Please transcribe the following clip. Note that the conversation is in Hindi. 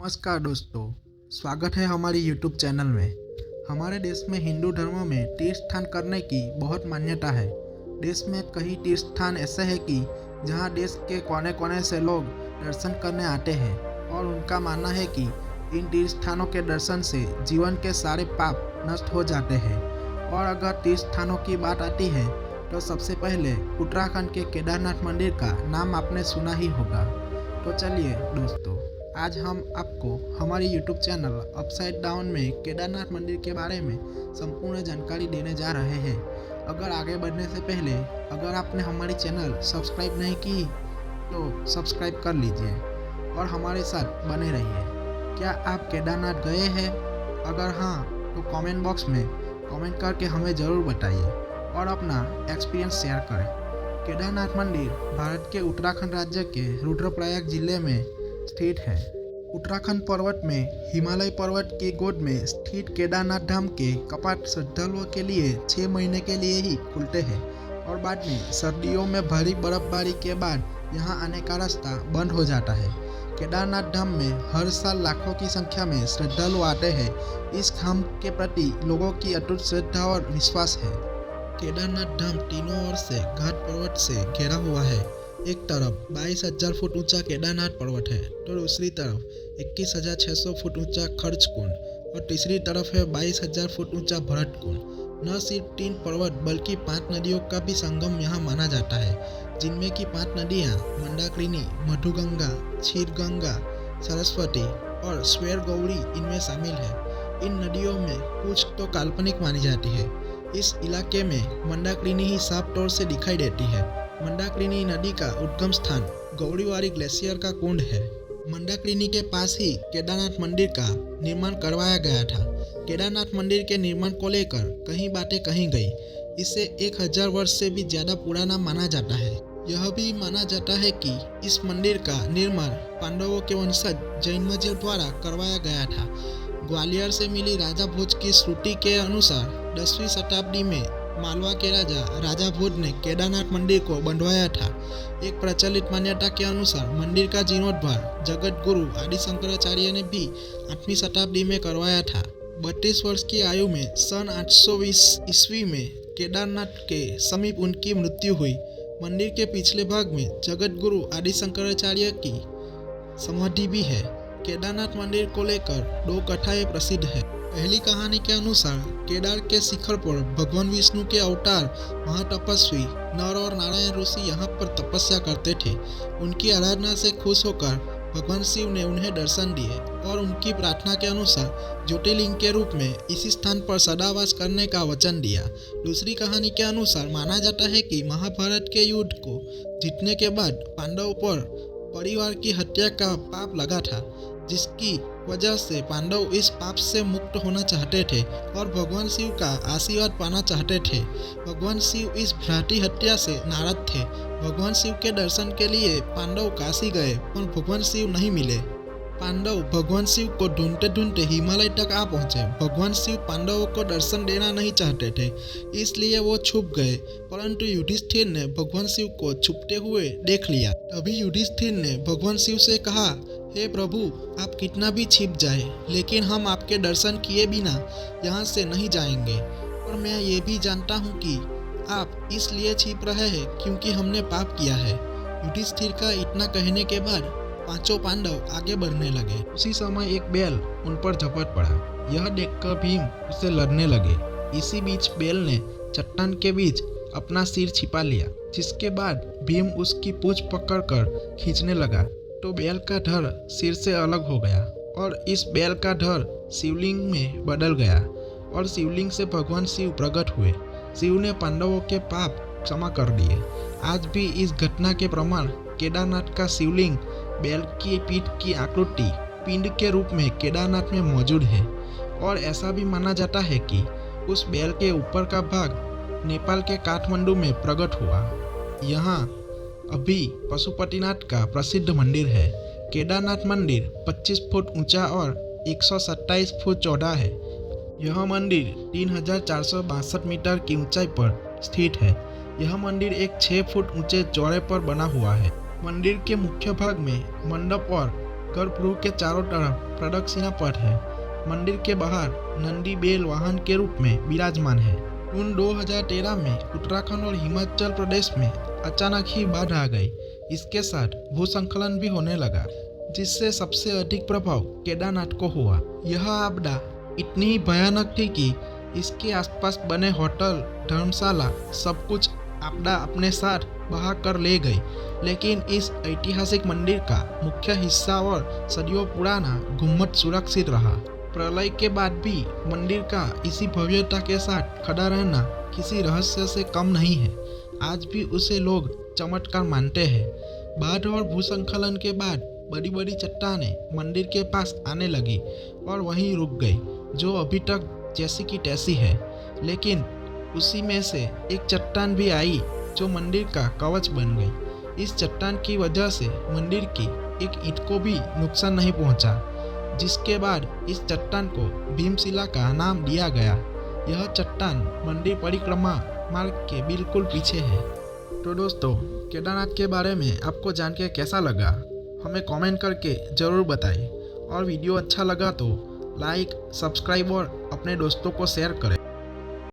नमस्कार दोस्तों, स्वागत है हमारी यूट्यूब चैनल में। हमारे देश में हिंदू धर्म में तीर्थ स्थान करने की बहुत मान्यता है। देश में कई तीर्थ स्थान ऐसे हैं कि जहां देश के कोने कोने से लोग दर्शन करने आते हैं और उनका मानना है कि इन तीर्थ स्थानों के दर्शन से जीवन के सारे पाप नष्ट हो जाते हैं। और अगर तीर्थ स्थानों की बात आती है तो सबसे पहले उत्तराखंड के केदारनाथ मंदिर का नाम आपने सुना ही होगा। तो चलिए दोस्तों, आज हम आपको हमारी यूट्यूब चैनल अपसाइड डाउन में केदारनाथ मंदिर के बारे में संपूर्ण जानकारी देने जा रहे हैं। अगर आगे बढ़ने से पहले अगर आपने हमारी चैनल सब्सक्राइब नहीं की तो सब्सक्राइब कर लीजिए और हमारे साथ बने रहिए। क्या आप केदारनाथ गए हैं? अगर हाँ तो कमेंट बॉक्स में कमेंट करके हमें ज़रूर बताइए और अपना एक्सपीरियंस शेयर करें। केदारनाथ मंदिर भारत के उत्तराखंड राज्य के रुद्रप्रयाग जिले में स्थित है। उत्तराखंड पर्वत में हिमालय पर्वत की गोद में स्थित केदारनाथ धाम के कपाट श्रद्धालुओं के लिए 6 महीने के लिए ही खुलते हैं और बाद में सर्दियों में भारी बर्फबारी के बाद यहां आने का रास्ता बंद हो जाता है। केदारनाथ धाम में हर साल लाखों की संख्या में श्रद्धालु आते हैं। इस धाम के प्रति लोगों की अटूट श्रद्धा और विश्वास है। केदारनाथ धाम तीनों ओर से घाट पर्वत से घिरा हुआ है। एक तरफ 22,000 फुट ऊंचा केदारनाथ पर्वत है तो दूसरी तरफ 21,600 फुट ऊंचा खर्च कुंड और तीसरी तरफ है 22,000 फुट ऊंचा भरत कुंड। न सिर्फ 3 पर्वत बल्कि 5 नदियों का भी संगम यहाँ माना जाता है, जिनमें की 5 नदियाँ मंदाकिनी, मधुगंगा, क्षीरगंगा, सरस्वती और स्वेर गौरी इनमें शामिल है। इन नदियों में कुछ तो काल्पनिक मानी जाती है। इस इलाके में मंदाकिनी ही साफ तौर से दिखाई देती है। मंदाकिनी नदी का उद्गम स्थान गौरीवारी ग्लेशियर का कुंड है। मंदाकिनी के पास ही केदारनाथ मंदिर का निर्माण करवाया गया था। केदारनाथ मंदिर के निर्माण को लेकर कई बातें कही गई। इसे 1000 वर्ष से भी ज्यादा पुराना माना जाता है। यह भी माना जाता है कि इस मंदिर का निर्माण पांडवों के वंशज जैनमजय द्वारा करवाया गया था। ग्वालियर से मिली राजा भोज की श्रुति के अनुसार 10वीं शताब्दी में मालवा के राजा भोज ने केदारनाथ मंदिर को बनवाया था। एक प्रचलित मान्यता के अनुसार मंदिर का जीर्णोद्धार जगत गुरु आदि शंकराचार्य ने भी 8वीं शताब्दी में करवाया था। 32 वर्ष की आयु में सन 820 ईस्वी में केदारनाथ के समीप उनकी मृत्यु हुई। मंदिर के पिछले भाग में जगत गुरु आदि शंकराचार्य की समाधि भी है। केदारनाथ मंदिर को लेकर 2 कथाएं प्रसिद्ध है। पहली कहानी के अनुसार केदार के शिखर पर भगवान विष्णु के अवतार महातपस्वी नर और नारायण ऋषि यहाँ पर तपस्या करते थे। उनकी आराधना से खुश होकर भगवान शिव ने उन्हें दर्शन दिए और उनकी प्रार्थना के अनुसार ज्योतिर्लिंग के रूप में इसी स्थान पर सदावास करने का वचन दिया। दूसरी कहानी के अनुसार माना जाता है कि महाभारत के युद्ध को जीतने के बाद पांडवों पर परिवार की हत्या का पाप लगा था, जिसकी वजह से पांडव इस पाप से मुक्त होना चाहते थे और भगवान शिव का आशीर्वाद पाना चाहते थे। भगवान शिव इस भ्रातृ हत्या से नाराज थे। भगवान शिव के दर्शन के लिए पांडव काशी गए पर भगवान शिव नहीं मिले। पांडव भगवान शिव को ढूंढते ढूंढते हिमालय तक आ पहुंचे। भगवान शिव पांडवों को दर्शन देना नहीं चाहते थे, इसलिए वो छुप गए, परंतु युधिष्ठिर ने भगवान शिव को छुपते हुए देख लिया। तभी युधिष्ठिर ने भगवान शिव से कहा, हे प्रभु, आप कितना भी छिप जाए लेकिन हम आपके दर्शन किए बिना यहाँ से नहीं जाएंगे। और मैं ये भी जानता हूँ कि आप इसलिए छिप रहे हैं क्योंकि हमने पाप किया है। युधिष्ठिर का इतना कहने के बाद 5 पांडव आगे बढ़ने लगे। उसी समय एक बैल उन पर झपट पड़ा। यह देखकर भीम उससे लड़ने लगे। इसी बीच बैल ने चट्टान के बीच अपना सिर छिपा लिया, जिसके बाद भीम उसकी पूंछ पकड़कर खींचने लगा तो बैल का धड़ सिर से अलग हो गया और इस बैल का धड़ शिवलिंग में बदल गया और शिवलिंग से भगवान शिव प्रकट हुए। शिव ने पांडवों के पाप क्षमा कर दिए। आज भी इस घटना के प्रमाण केदारनाथ का शिवलिंग बैल की पीठ की आकृति पिंड के रूप में केदारनाथ में मौजूद है और ऐसा भी माना जाता है कि उस बैल के ऊपर का भाग नेपाल के काठमांडू में प्रकट हुआ। यहाँ अभी पशुपतिनाथ का प्रसिद्ध मंदिर है। केदारनाथ मंदिर 25 फुट ऊंचा और 127 फुट चौड़ा है। यह मंदिर 3462 मीटर की ऊंचाई पर स्थित है। यह मंदिर एक 6 फुट ऊंचे चौड़े पर बना हुआ है। मंदिर के मुख्य भाग में मंडप और गर्भगृह के चारों तरफ प्रदक्षिणा पथ है। मंदिर के बाहर नंदी बैल वाहन के रूप में विराजमान है। जून 2013 में उत्तराखंड और हिमाचल प्रदेश में अचानक ही बाढ़ आ गई। इसके साथ भूस्खलन भी होने लगा, जिससे सबसे अधिक प्रभाव केदारनाथ को हुआ। यह आपदा इतनी ही भयानक थी कि इसके आसपास बने होटल, धर्मशाला सब कुछ आपदा अपने साथ बहा कर ले गई। लेकिन इस ऐतिहासिक मंदिर का मुख्य हिस्सा और सदियों पुराना गुम्बद सुरक्षित रहा। प्रलय के बाद भी मंदिर का इसी भव्यता के साथ खड़ा रहना किसी रहस्य से कम नहीं है। आज भी उसे लोग चमत्कार मानते हैं। बाढ़ और भूस्खलन के बाद बड़ी बड़ी चट्टानें मंदिर के पास आने लगी और वहीं रुक गई, जो अभी तक जैसी की तैसी है। लेकिन उसी में से एक चट्टान भी आई जो मंदिर का कवच बन गई। इस चट्टान की वजह से मंदिर की एक ईंट को भी नुकसान नहीं पहुंचा, जिसके बाद इस चट्टान को भीमशिला का नाम दिया गया। यह चट्टान मंदिर परिक्रमा मार्ग के बिल्कुल पीछे है। तो दोस्तों, केदारनाथ के बारे में आपको जान के कैसा लगा, हमें कमेंट करके ज़रूर बताएं। और वीडियो अच्छा लगा तो लाइक, सब्सक्राइब और अपने दोस्तों को शेयर करें।